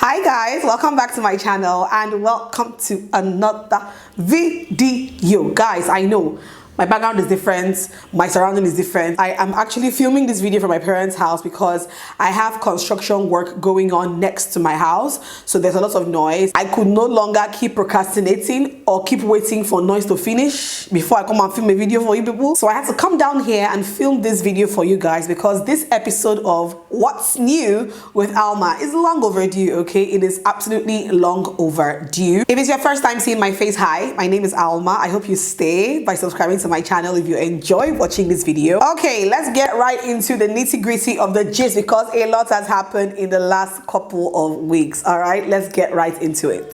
Hi guys, welcome back to my channel and welcome to another video. Guys, I know my background is different, my surrounding is different. I am actually filming this video from my parents' house because I have construction work going on next to my house, so there's a lot of noise. I could no longer keep procrastinating or keep waiting for noise to finish before I come and film a video for you people. So I had to come down here and film this video for you guys because this episode of What's New with Alma is long overdue, okay? It is absolutely long overdue. If it's your first time seeing my face, hi, my name is Alma. I hope you stay by subscribing to my channel if you enjoy watching this video. Okay, let's get right into the nitty-gritty of the gist because a lot has happened in the last couple of weeks. All right, let's get right into it.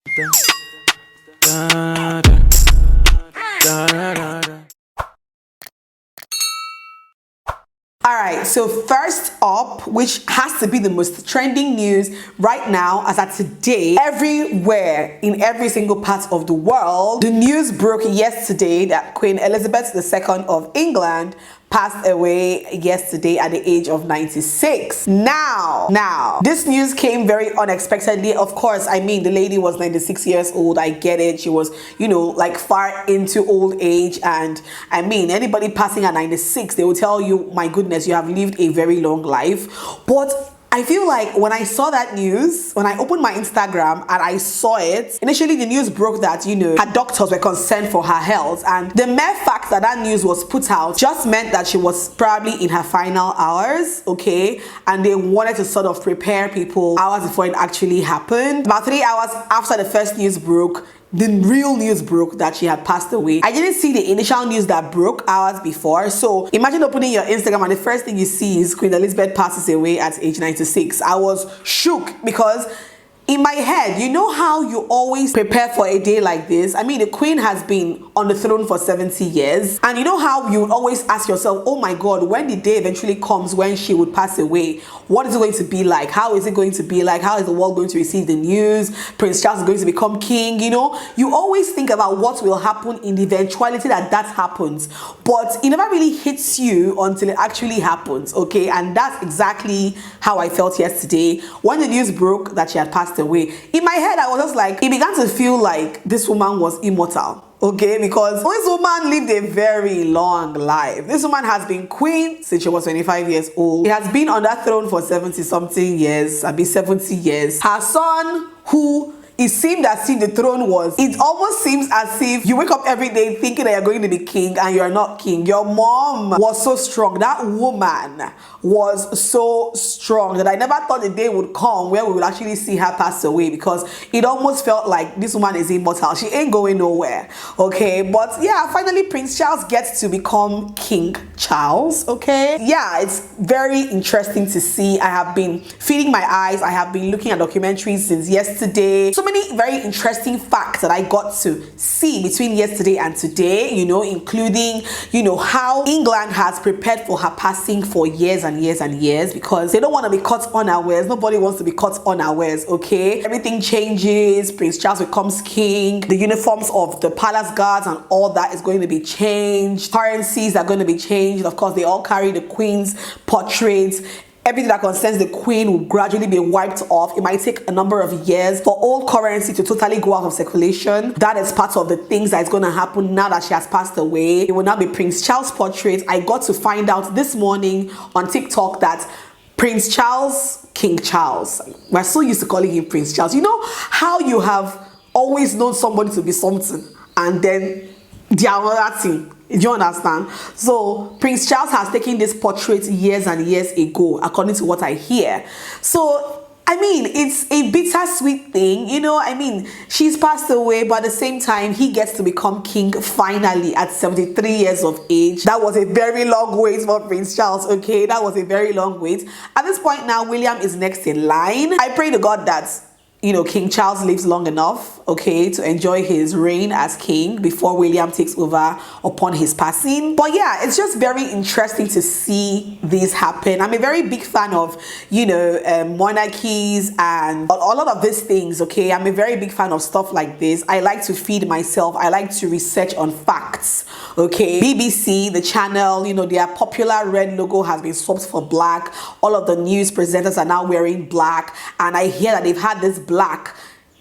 Alright, so first up, which has to be the most trending news right now as at today, everywhere in every single part of the world, the news broke yesterday that Queen Elizabeth II of England passed away yesterday at the age of 96. Now, this news came very unexpectedly. Of course, I mean, the lady was 96 years old. I get it. She was, you know, like far into old age. And I mean, anybody passing at 96, they will tell you, my goodness, you have lived a very long life. But I feel like when I saw that news, when I opened my Instagram and I saw it, initially the news broke that, you know, her doctors were concerned for her health. And the mere fact that that news was put out just meant that she was probably in her final hours, okay? And they wanted to sort of prepare people hours before it actually happened. About 3 hours after the first news broke, the real news broke that she had passed away. I didn't see the initial news that broke hours before. So imagine opening your Instagram and the first thing you see is Queen Elizabeth passes away at age 96. I was shook because in my head, you know how you always prepare for a day like this? I mean, the Queen has been on the throne for 70 years. And you know how you would always ask yourself, oh my God, when the day eventually comes when she would pass away, what is it going to be like? How is it going to be like? How is the world going to receive the news? Prince Charles is going to become king, you know? You always think about what will happen in the eventuality that that happens. But it never really hits you until it actually happens, okay? And that's exactly how I felt yesterday when the news broke that she had passed away. In my head, I was just like, it began to feel like this woman was immortal. Okay, because this woman lived a very long life. This woman has been queen since she was 25 years old. She has been on that throne for 70 something years, I mean 70 years. Her son, who it seemed as if the throne was, it almost seems as if you wake up every day thinking that you're going to be king and you're not king. Your mom was so strong. That woman was so strong that I never thought the day would come where we will actually see her pass away, because it almost felt like this woman is immortal. She ain't going nowhere, okay? But yeah, finally Prince Charles gets to become King Charles, okay? Yeah, it's very interesting to see. I have been feeding my eyes. I have been looking at documentaries since yesterday. So many very interesting facts that I got to see between yesterday and today, you know, including, you know, how England has prepared for her passing for years and years and years because they don't want to be caught unawares. Nobody wants to be caught unawares, okay? Everything changes. Prince Charles becomes king. The uniforms of the palace guards and all that is going to be changed. Currencies are going to be changed. Of course, they all carry the Queen's portraits. Everything that concerns the Queen will gradually be wiped off. It might take a number of years for old currency to totally go out of circulation. That is part of the things that is going to happen now that she has passed away. It will now be Prince Charles' portrait. I got to find out this morning on TikTok that Prince Charles, King Charles, we're so used to calling him Prince Charles. You know how you have always known somebody to be something and then the other thing. Do you understand? So Prince Charles has taken this portrait years and years ago, according to what I hear. So I mean, it's a bittersweet thing, you know. I mean, she's passed away, but at the same time, he gets to become king finally at 73 years of age. That was a very long wait for Prince Charles, okay? That was a very long wait. At this point now, William is next in line. I pray to God that, you know, King Charles lives long enough, okay, to enjoy his reign as king before William takes over upon his passing. But yeah, it's just very interesting to see this happen. I'm a very big fan of, you know, monarchies and a lot of these things, okay? I'm a very big fan of stuff like this. I like to feed myself. I like to research on facts, okay? BBC, the channel, you know, their popular red logo has been swapped for black. All of the news presenters are now wearing black, and I hear that they've had this black black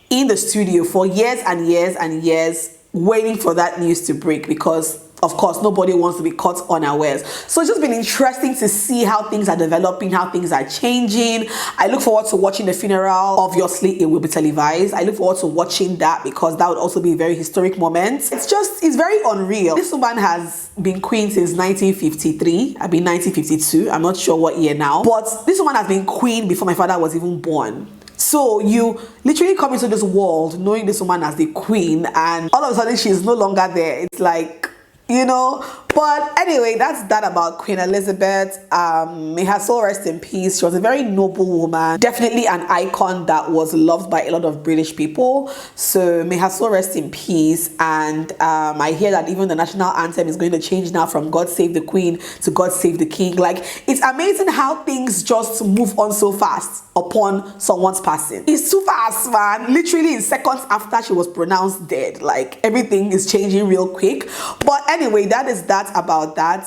in the studio for years and years and years, waiting for that news to break, because of course nobody wants to be caught unawares. So it's just been interesting to see how things are developing, how things are changing. I look forward to watching the funeral. Obviously it will be televised. I look forward to watching that because that would also be a very historic moment. It's very unreal. This woman has been queen since 1953. I mean 1952. I'm not sure what year now, but this woman has been queen before my father was even born. So you literally come into this world knowing this woman as the queen, and all of a sudden she's no longer there. It's like, you know. But anyway, that's that about Queen Elizabeth. May her soul rest in peace. She was a very noble woman, definitely an icon that was loved by a lot of British people. So may her soul rest in peace. And I hear that even the national anthem is going to change now from God Save the Queen to God Save the King. Like, it's amazing how things just move on so fast upon someone's passing. It's too fast, man. Literally in seconds after she was pronounced dead, like everything is changing real quick. But anyway, that is that about that.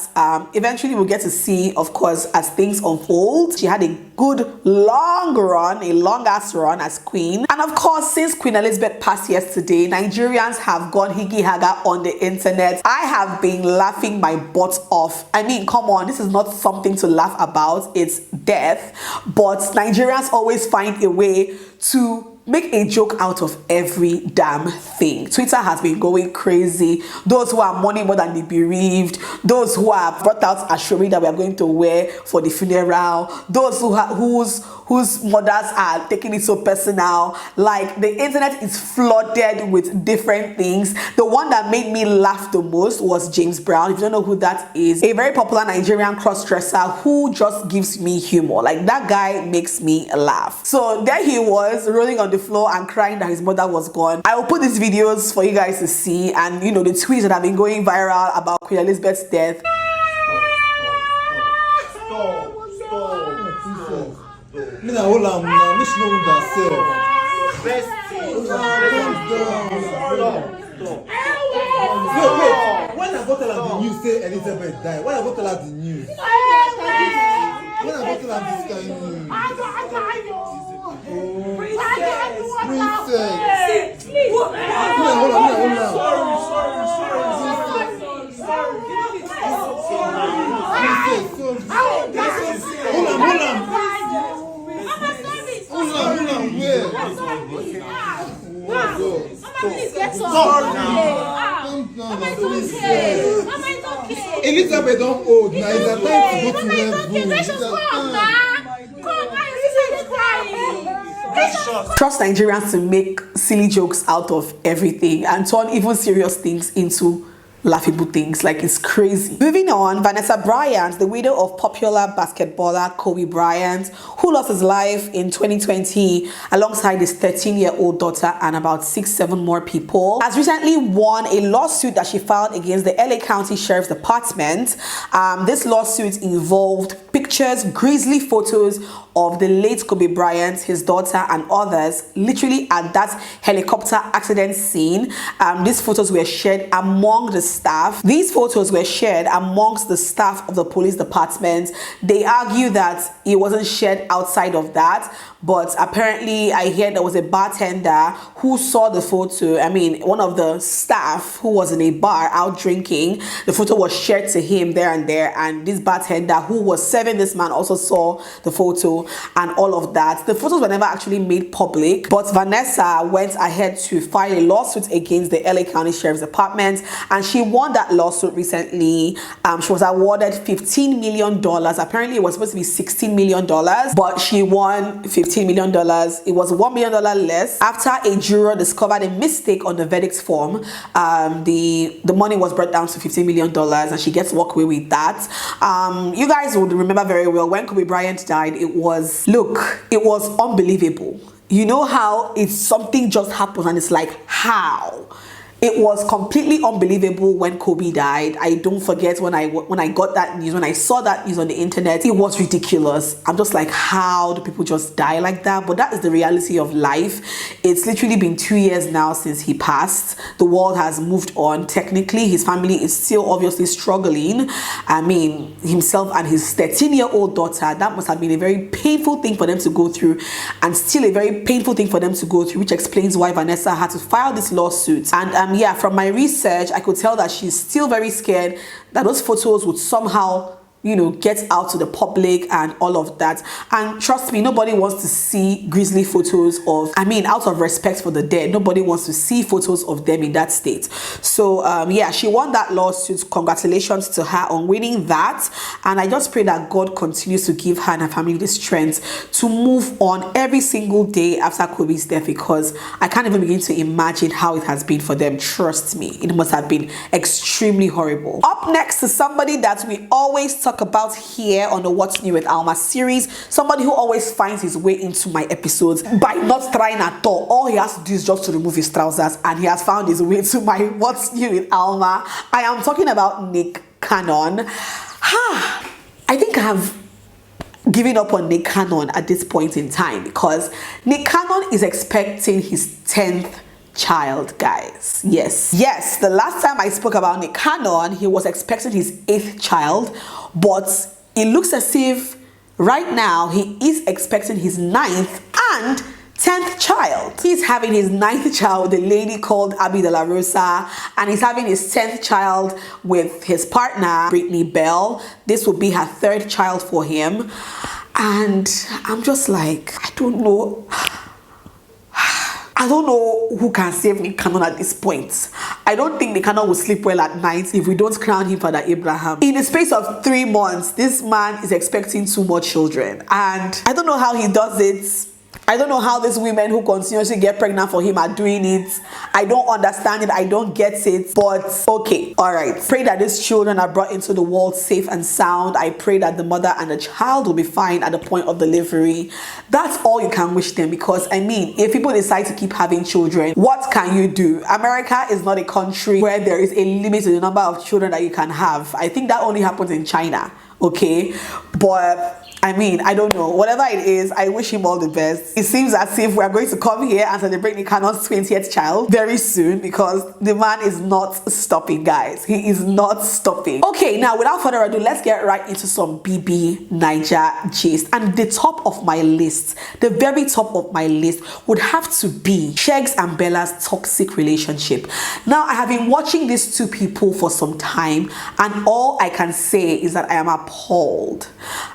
Eventually we'll get to see, of course, as things unfold. She had a good long run, a long ass run as queen. And of course, since Queen Elizabeth passed yesterday, Nigerians have gone higgy haga on the internet. I have been laughing my butt off. I mean, come on, this is not something to laugh about. It's death. But Nigerians always find a way to make a joke out of every damn thing. Twitter has been going crazy. Those who are mourning more than the bereaved, those who have brought out ashori that we are going to wear for the funeral, those whose mothers are taking it so personal. Like, the internet is flooded with different things. The one that made me laugh the most was James Brown. If you don't know who that is, a very popular Nigerian cross-dresser who just gives me humor. Like, that guy makes me laugh. So there he was, rolling on the floor and crying that his mother was gone. I will put these videos for you guys to see, and you know, the tweets that have been going viral about Queen Elizabeth's death. Hold on, wait. When I go tell her the news, say Elizabeth died. When I go tell her the news, when I go tell her this kind of news. Princess. Hold Elizabeth don't old now. It's a time to go to Trust Nigerians to make silly jokes out of everything and turn even serious things into laughable things. Like, it's crazy. Moving on, Vanessa Bryant, the widow of popular basketballer Kobe Bryant, who lost his life in 2020 alongside his 13-year-old daughter and about 6-7 more people, has recently won a lawsuit that she filed against the LA County Sheriff's Department. This lawsuit involved pictures, grisly photos of the late Kobe Bryant, his daughter, and others, literally at that helicopter accident scene. These photos were shared among the staff. These photos were shared amongst the staff of the police department. They argue that it wasn't shared outside of that, but apparently I heard there was a bartender who saw the photo. I mean, one of the staff who was in a bar out drinking, the photo was shared to him there and there, and this bartender who was serving this man also saw the photo and all of that. The photos were never actually made public, but Vanessa went ahead to file a lawsuit against the LA County Sheriff's Department, and she won that lawsuit recently. She was awarded $15 million. Apparently it was supposed to be $16 million, but she won $15 million. It was $1 million less after a juror discovered a mistake on the verdict form. The money was brought down to $15 million, and she gets to walk away with that. You guys would remember very well when Kobe Bryant died. It was unbelievable. You know how it's something just happens and it's like, how? It was completely unbelievable when Kobe died. I don't forget when I got that news, when I saw that news on the internet, it was ridiculous. I'm just like, how do people just die like that? But that is the reality of life. It's literally been 2 years now since he passed. The world has moved on. Technically, his family is still obviously struggling. I mean, himself and his 13-year-old daughter, that must have been a very painful thing for them to go through, and still a very painful thing for them to go through, which explains why Vanessa had to file this lawsuit. And yeah, from my research, I could tell that she's still very scared that those photos would somehow, you know, get out to the public and all of that. And trust me, nobody wants to see grisly photos of, I mean, out of respect for the dead, nobody wants to see photos of them in that state. So yeah, she won that lawsuit. Congratulations to her on winning that. And I just pray that God continues to give her and her family the strength to move on every single day after Kobe's death, because I can't even begin to imagine how it has been for them. Trust me, it must have been extremely horrible. Up next is somebody that we always talk about here on the What's New with Alma series, somebody who always finds his way into my episodes by not trying at all he has to do is just to remove his trousers, and he has found his way to my What's New with Alma. I am talking about Nick Cannon. I think I have given up on Nick Cannon at this point in time, because Nick Cannon is expecting his 10th child, guys. Yes, the last time I spoke about Nick Cannon, he was expecting his 8th child, but it looks as if right now he is expecting his 9th and 10th child. He's having his 9th child with a lady called Abby De La Rosa, and he's having his 10th child with his partner Brittany Bell. This will be her 3rd child for him, and I'm just like, I don't know who can save Nick Cannon at this point. I don't think Nick Cannon will sleep well at night if we don't crown him Father Abraham. In the space of 3 months, this man is expecting 2 more children, and I don't know how he does it. I don't know how these women who continuously get pregnant for him are doing it. I don't understand it. I don't get it. But okay, all right. Pray that these children are brought into the world safe and sound. I pray that the mother and the child will be fine at the point of delivery. That's all you can wish them, because I mean, if people decide to keep having children, what can you do? America is not a country where there is a limit to the number of children that you can have. I think that only happens in China. Okay, but I mean, I don't know. Whatever it is, I wish him all the best. It seems as if we're going to come here and celebrate Nick Cannon's 20th child very soon, because the man is not stopping, guys. He is not stopping. Okay, now without further ado, let's get right into some BBNaija gist. And the top of my list, the very top of my list, would have to be Sheggz and Bella's toxic relationship. Now, I have been watching these two people for some time, and all I can say is that I am appalled.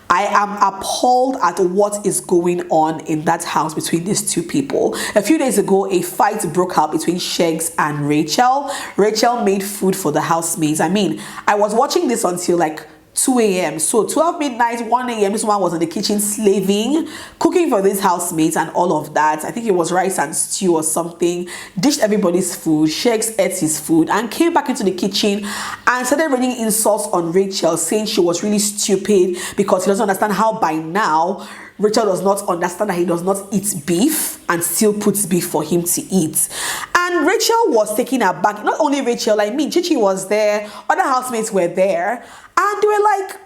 I am appalled at what is going on in that house between these two people. A few days ago, a fight broke out between Sheggz and Rachel. Rachel made food for the housemates. I mean, I was watching this until like 2 a.m. So 12 midnight, 1 a.m. this one was in the kitchen slaving, cooking for these housemates and all of that. I think it was rice and stew or something. Dished everybody's food. Sheggz ate his food and came back into the kitchen and started raining insults on Rachel, saying she was really stupid because he doesn't understand how by now Rachel does not understand that he does not eat beef and still puts beef for him to eat. And Rachel was taken aback. Not only Rachel, I mean, Chichi was there, other housemates were there, and they were like,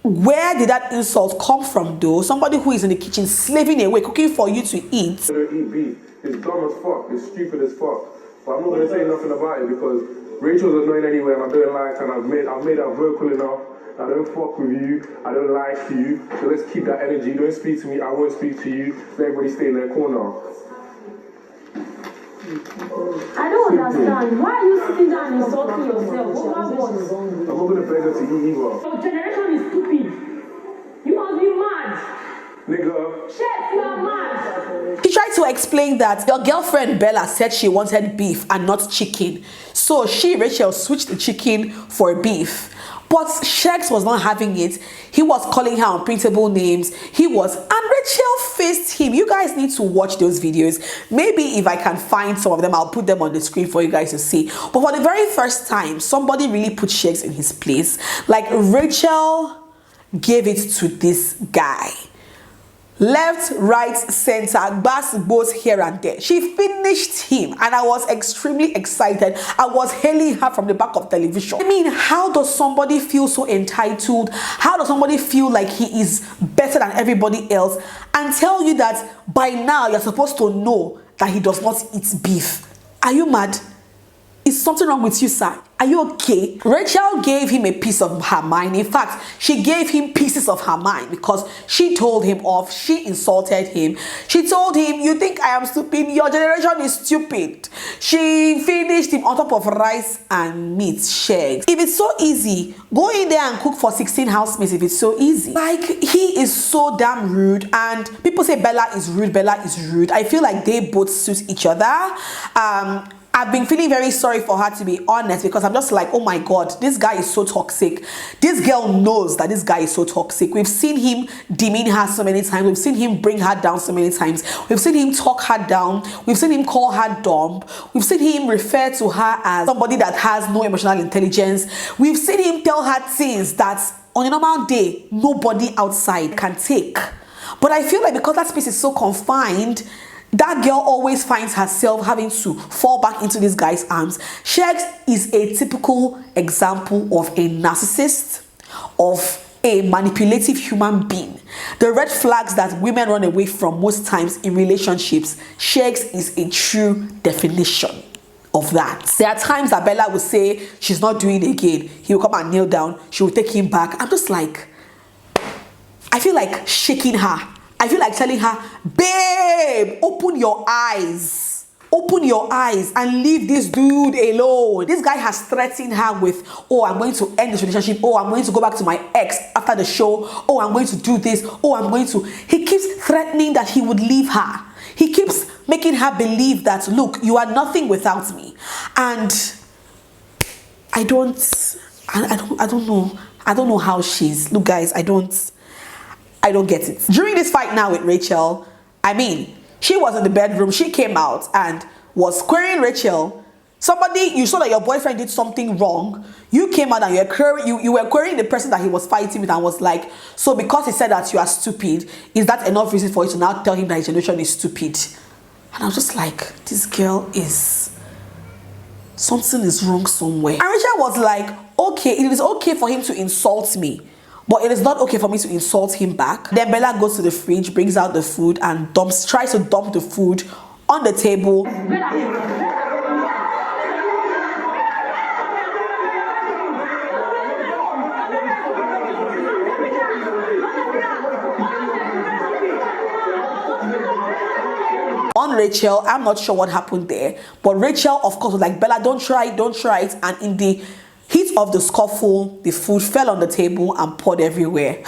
where did that insult come from though? Somebody who is in the kitchen slaving away, cooking for you to eat. I don't eat beef. It's dumb as fuck. It's stupid as fuck. But I'm not going to say nothing about it because Rachel's annoying anyway and I don't like, and I've made her vocal enough. I don't fuck with you, I don't like you, so let's keep that energy. Don't speak to me, I won't speak to you. Let everybody stay in their corner. I don't understand. Why are you sitting down and insulting yourself? What? I'm not going to beg her to eat either. Your generation is stupid. You must be mad. Nigga. Chef, you are mad. He tried to explain that your girlfriend Bella said she wanted beef and not chicken. So Rachel, switched the chicken for beef. But Sheggz was not having it. He was calling her unprintable names. And Rachel faced him. You guys need to watch those videos. Maybe if I can find some of them, I'll put them on the screen for you guys to see. But for the very first time, somebody really put Sheggz in his place. Like, Rachel gave it to this guy. left, right, center, both here and there. She finished him, and I was extremely excited. I was hailing her from the back of television. I mean, how does somebody feel so entitled? How does somebody feel like he is better than everybody else and tell you that by now you're supposed to know that he does not eat beef? Are you mad? Is something wrong with you, sir? Are you okay? Rachel gave him a piece of her mind. In fact, she gave him pieces of her mind because she told him off. She insulted him. She told him, you think I am stupid? Your generation is stupid. She finished him on top of rice and meat, Sheggz. If it's so easy, go in there and cook for 16 housemates if it's so easy. Like, he is so damn rude, and people say Bella is rude, Bella is rude. I feel like they both suit each other. I've been feeling very sorry for her, to be honest, because I'm just like, oh my god, this guy is so toxic. This girl knows that this guy is so toxic. We've seen him demean her so many times. We've seen him bring her down so many times. We've seen him talk her down. We've seen him call her dumb. We've seen him refer to her as somebody that has no emotional intelligence. We've seen him tell her things that on a normal day nobody outside can take. But I feel like because that space is so confined, that girl always finds herself having to fall back into this guy's arms. Sheggz is a typical example of a narcissist, of a manipulative human being. The red flags that women run away from most times in relationships, Sheggz is a true definition of that. There are times that Bella will say she's not doing it again. He will come and kneel down. She will take him back. I'm just like, I feel like shaking her. I feel like telling her, babe, open your eyes. Open your eyes and leave this dude alone. This guy has threatened her with, oh, I'm going to end this relationship. Oh, I'm going to go back to my ex after the show. Oh, I'm going to do this. Oh, I'm going to. He keeps threatening that he would leave her. He keeps making her believe that, look, you are nothing without me. And I don't know. I don't know how she's. Look, guys, I don't get it. During this fight now with Rachel, I mean, she was in the bedroom. She came out and was querying Rachel. Somebody, you saw that your boyfriend did something wrong. You came out and you were querying the person that he was fighting with and was like, so because he said that you are stupid, is that enough reason for you to now tell him that his generation is stupid? And I was just like, this girl is... something is wrong somewhere. And Rachel was like, okay, it is okay for him to insult me, but it is not okay for me to insult him back. Then Bella goes to the fridge, brings out the food and tries to dump the food on the table. On Rachel, I'm not sure what happened there, but Rachel, of course, was like, Bella, don't try it. And in the heat of the scuffle, the food fell on the table and poured everywhere.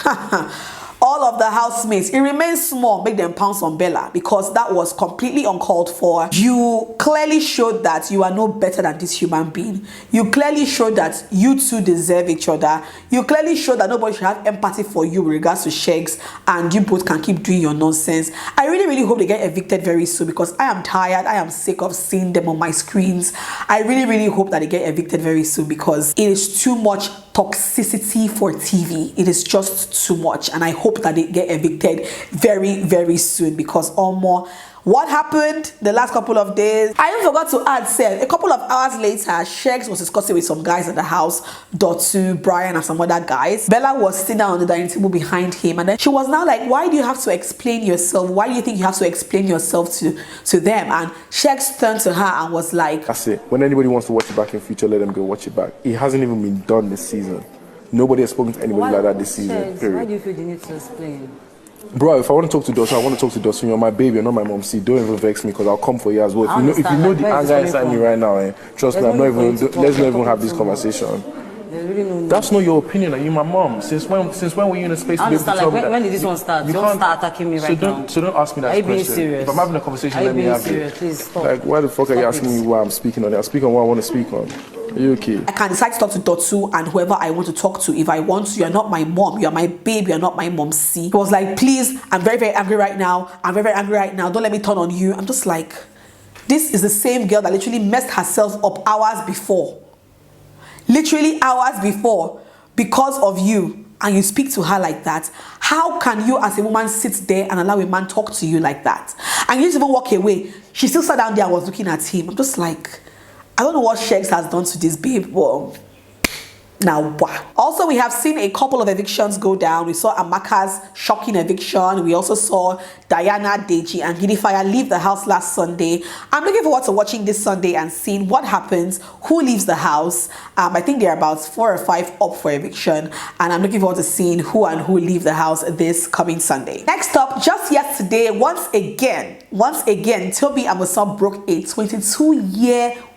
All of the housemates, it remains small, make them pounce on Bella because that was completely uncalled for. You clearly showed that you are no better than this human being. You clearly showed that you two deserve each other. You clearly showed that nobody should have empathy for you with regards to Sheggz, and you both can keep doing your nonsense. I really, really hope they get evicted very soon because I am tired. I am sick of seeing them on my screens. I really, really hope that they get evicted very soon because it is too much toxicity for TV. It is just too much, and I hope that they get evicted very, very soon because what happened the last couple of days, I even forgot to add, a couple of hours later, Sheggz was discussing with some guys at the house, Dotsu, Brian, and some other guys. Bella was sitting down on the dining table behind him, and then she was now like, why do you have to explain yourself? Why do you think you have to explain yourself to them? And Sheggz turned to her and was like, that's it. When anybody wants to watch it back in future, let them go watch it back. It hasn't even been done this season. Nobody has spoken to anybody like that this season. Period. Why do you feel the need to explain? Bro, if I want to talk to Dawson, I want to talk to Dawson. You're my baby, you're not my mom. See, don't even vex me because I'll come for you as well. If you know the anger inside me right now, trust me, let's not even have this conversation. Really that's not your opinion. Are you my mom? Since when were you in a space to be able to tell me that? When did this one start? Don't start attacking me right now. So don't ask me that question. Serious? If I'm having a conversation, let me have it. Please stop. Like, why the fuck are you asking me why I'm speaking on it? I speak on what I want to speak on. Are you okay? I can decide to talk to Dotsu and whoever I want to talk to. If I want to, you're not my mom. You're my babe. You're not my mom. See, he was like, please, I'm very, very angry right now. I'm very, very angry right now. Don't let me turn on you. I'm just like, this is the same girl that literally messed herself up hours before. Literally hours before because of you. and you speak to her like that, how can you as a woman sit there and allow a man talk to you like that? And you just even walk away. She still sat down there and was looking at him. I'm just like, I don't know what Sheggz has done to this babe, but now wow. Also, we have seen a couple of evictions go down. We saw Amaka's shocking eviction. We also saw Diana, Deji, and Gidifire leave the house last Sunday. I'm looking forward to watching this Sunday and seeing what happens, who leaves the house. I think there are about 4 or 5 up for eviction, and I'm looking forward to seeing who leave the house this coming Sunday. Next up, just yesterday, once again, Toby Amusan broke a 22-year-old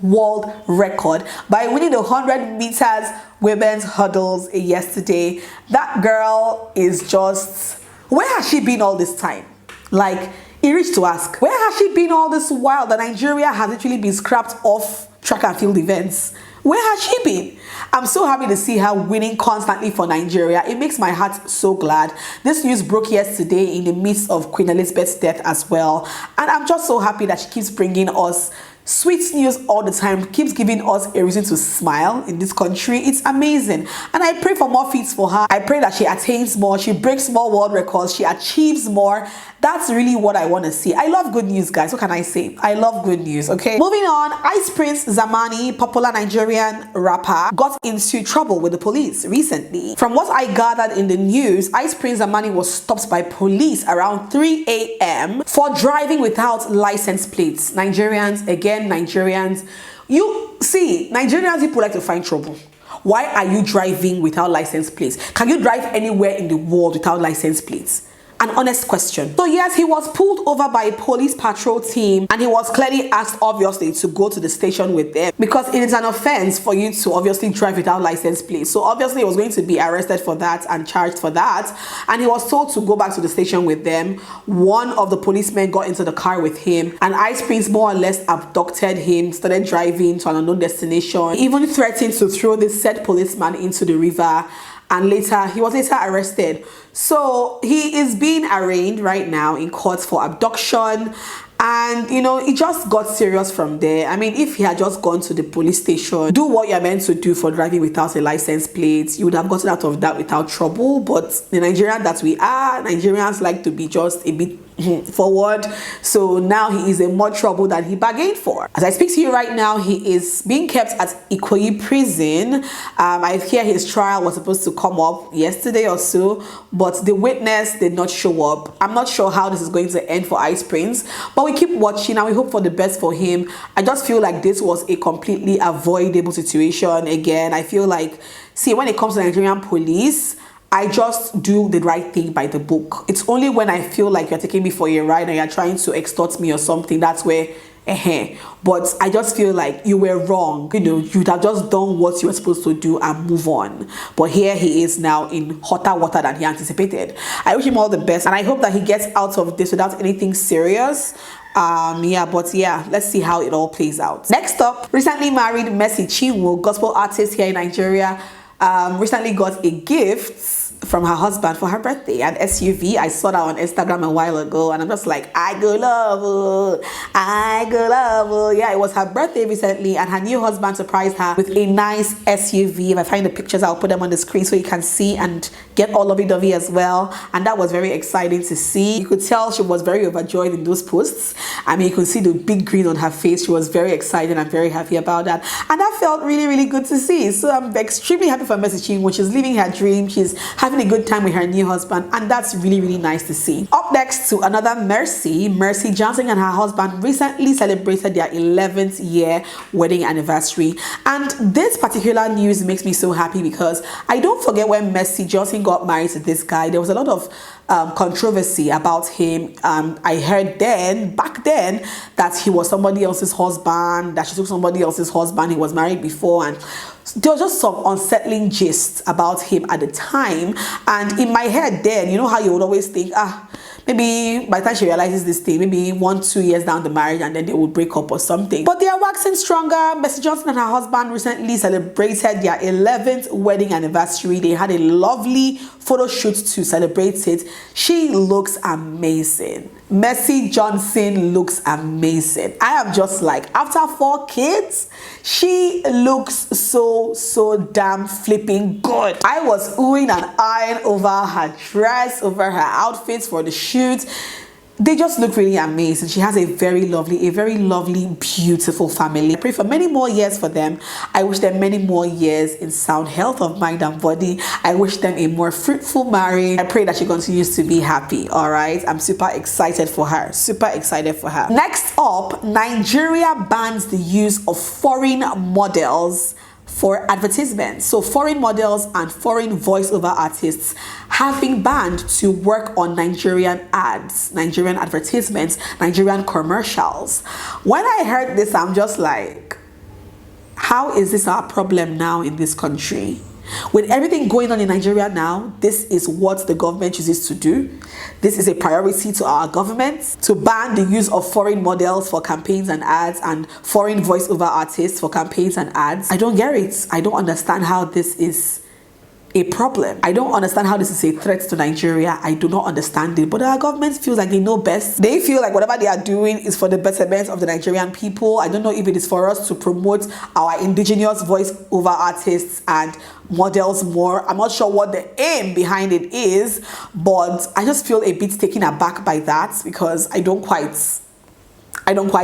world record by winning the 100 meters women's hurdles yesterday. That girl is just, where has she been all this time? Like, it reached to ask, where has she been all this while that Nigeria has literally been scrapped off track and field events? Where has she been? I'm so happy to see her winning constantly for Nigeria. It makes my heart so glad. This news broke yesterday in the midst of Queen Elizabeth's death as well. And I'm just so happy that she keeps bringing us sweet news all the time, keeps giving us a reason to smile in this country. It's amazing. And I pray for more feats for her. I pray that she attains more, she breaks more world records, she achieves more. That's really what I want to see. I love good news, guys. What can I say? I love good news, okay? Moving on, Ice Prince Zamani, popular Nigerian rapper, got into trouble with the police recently. From what I gathered in the news, Ice Prince Zamani was stopped by police around 3 a.m. for driving without license plates. Nigerians, again, Nigerians. You see, Nigerians, people like to find trouble. Why are you driving without license plates? Can you drive anywhere in the world without license plates? An honest question. So yes, he was pulled over by a police patrol team, and he was clearly asked, obviously, to go to the station with them, because it is an offense for you to obviously drive without license plates. So obviously he was going to be arrested for that and charged for that, and he was told to go back to the station with them. One of the policemen got into the car with him, and Ice Prince more or less abducted him, started driving to an unknown destination, he even threatened to throw this said policeman into the river, and he was later arrested. So he is being arraigned right now in court for abduction. And you know, it just got serious from there. I mean, if he had just gone to the police station, do what you're meant to do for driving without a license plate, you would have gotten out of that without trouble. But the Nigerian that we are, Nigerians like to be just a bit forward. So now he is in more trouble than he bargained for. As I speak to you right now, he is being kept at Ikoyi prison. I hear his trial was supposed to come up yesterday or so, but the witness did not show up. I'm not sure how this is going to end for Ice Prince, but we keep watching and we hope for the best for him. I just feel like this was a completely avoidable situation. Again, I feel like, see, when it comes to Nigerian police, I just do the right thing by the book. It's only when I feel like you're taking me for a ride and you're trying to extort me or something, that's where, but I just feel like you were wrong. You know, you'd have just done what you were supposed to do and move on. But here he is now in hotter water than he anticipated. I wish him all the best, and I hope that he gets out of this without anything serious. Let's see how it all plays out. Next up, recently married Mercy Chinwo, gospel artist here in Nigeria, recently got a gift from her husband for her birthday, an SUV. I saw that on Instagram a while ago, and I'm just like, I go love her, I go love her. Yeah, it was her birthday recently, and her new husband surprised her with a nice SUV. If I find the pictures, I'll put them on the screen so you can see and get all lovey-dovey as well. And that was very exciting to see. You could tell she was very overjoyed in those posts. I mean, you could see the big grin on her face. She was very excited and very happy about that, and that felt really, really good to see. So I'm extremely happy for Mercy Chinwo. She's living her dream. She's having a good time with her new husband, and that's really, really nice to see. Up next to another Mercy Johnson and her husband recently celebrated their 11th year wedding anniversary, and this particular news makes me so happy because I don't forget when Mercy Johnson got married to this guy, there was a lot of controversy about him. I heard back then that he was somebody else's husband, that she took somebody else's husband, he was married before, and there was just some unsettling gist about him at the time. And in my head then, you know how you would always think, maybe by the time she realizes this thing, maybe 1-2 years down the marriage and then they would break up or something. But they are waxing stronger. Mercy Johnson and her husband recently celebrated their 11th wedding anniversary. They had a lovely photo shoot to celebrate it. She looks amazing. Mercy Johnson looks amazing. I am just like, after 4 kids, she looks so damn flipping good. I was oohing and eyeing over her dress, over her outfits for the shoot. They just look really amazing. She has a very lovely, beautiful family. I pray for many more years for them. I wish them many more years in sound health of mind and body. I wish them a more fruitful marriage. I pray that she continues to be happy. All right. I'm super excited for her. Super excited for her. Next up, Nigeria bans the use of foreign models for advertisements. So foreign models and foreign voiceover artists have been banned to work on Nigerian ads, Nigerian advertisements, Nigerian commercials. When I heard this, I'm just like, how is this our problem now in this country? With everything going on in Nigeria now, this is what the government chooses to do. This is a priority to our government, to ban the use of foreign models for campaigns and ads and foreign voiceover artists for campaigns and ads. I don't get it. I don't understand how this is a problem. I don't understand how this is a threat to Nigeria. I do not understand it. But our government feels like they know best. They feel like whatever they are doing is for the betterment of the Nigerian people. I don't know if it is for us to promote our indigenous voice-over artists and models more. I'm not sure what the aim behind it is, but I just feel a bit taken aback by that because I don't quite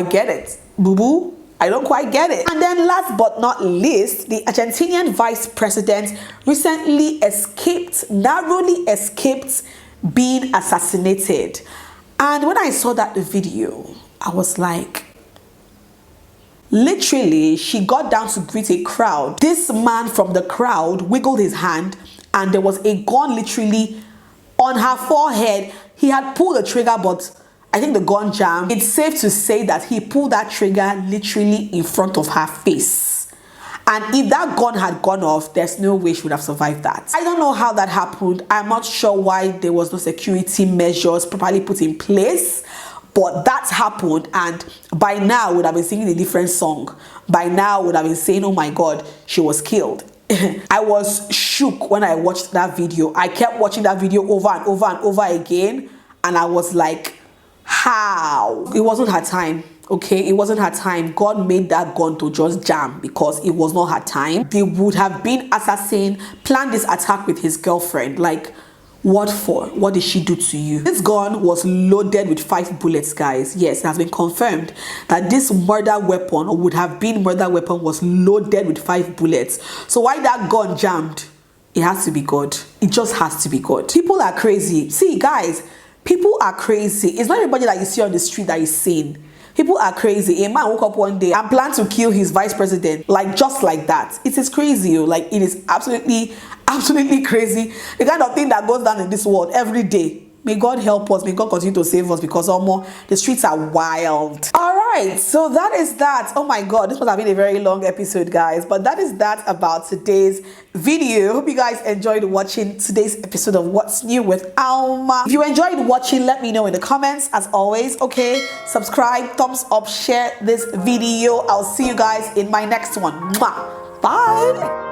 get it. Boo-boo. I don't quite get it. And then last but not least, the Argentinian vice president recently narrowly escaped being assassinated. And when I saw that video, I was like, literally, she got down to greet a crowd. This man from the crowd wiggled his hand and there was a gun literally on her forehead. He had pulled the trigger, but I think the gun jammed. It's safe to say that he pulled that trigger literally in front of her face. And if that gun had gone off, there's no way she would have survived that. I don't know how that happened. I'm not sure why there was no security measures properly put in place. But that happened, and by now would have been singing a different song. By now would have been saying, oh my God, she was killed. I was shook when I watched that video. I kept watching that video over and over and over again. And I was like, how? It wasn't her time. Okay, it wasn't her time. God made that gun to just jam because it was not her time. They would have been assassin, planned this attack with his girlfriend. Like, what for? What did she do to you? This gun was loaded with 5 bullets, guys. Yes, it has been confirmed that this murder weapon, or would have been murder weapon, was loaded with 5 bullets. So why that gun jammed? It has to be God. It just has to be God. People are crazy. See, guys, people are crazy. It's not everybody that you see on the street that is sane. People are crazy. A man woke up one day and planned to kill his vice president, like just like that. It is crazy. Like, it is absolutely crazy. The kind of thing that goes down in this world every day. May God help us. May God continue to save us because the streets are wild. All right, so that is that. Oh my God, this must have been a very long episode, guys. But that is that about today's video. Hope you guys enjoyed watching today's episode of What's New with Alma. If you enjoyed watching, let me know in the comments as always. Okay, subscribe, thumbs up, share this video. I'll see you guys in my next one. Mwah. Bye.